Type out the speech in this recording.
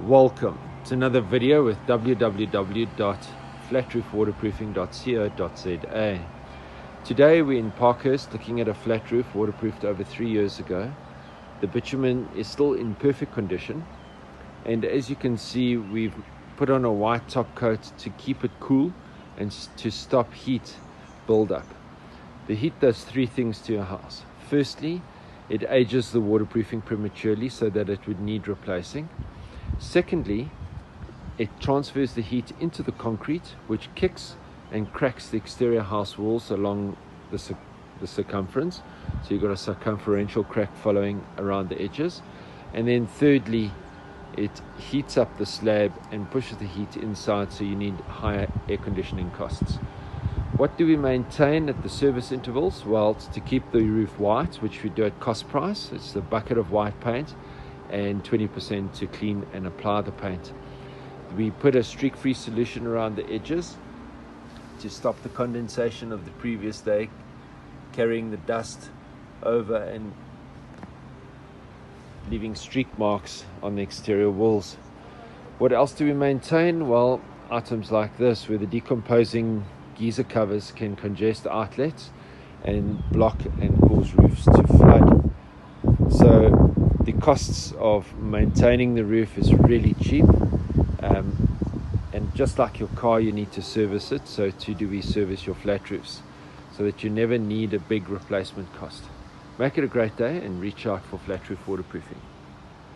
Welcome to another video with www.flatroofwaterproofing.co.za. Today we're in Parkhurst looking at a flat roof waterproofed over 3 years ago. The bitumen is still in perfect condition, and as you can see, we've put on a white top coat to keep it cool and to stop heat build-up. The heat does three things to your house. Firstly, it ages the waterproofing prematurely so that it would need replacing. Secondly, it transfers the heat into the concrete, which kicks and cracks the exterior house walls along the circumference. So you've got a circumferential crack following around the edges. And then thirdly, it heats up the slab and pushes the heat inside, so you need higher air conditioning costs. What do we maintain at the service intervals? Well, it's to keep the roof white, which we do at cost price. It's a bucket of white paint and 20% to clean and apply the paint. We put a streak-free solution around the edges to stop the condensation of the previous day carrying the dust over and leaving streak marks on the exterior walls. What else do we maintain? Well, items like this, where the decomposing geyser covers can congest outlets and block and cause roofs to flood. So the costs of maintaining the roof is really cheap, and just like your car, you need to service it. So too do we service your flat roofs, so that you never need a big replacement cost. Make it a great day and reach out for flat roof waterproofing.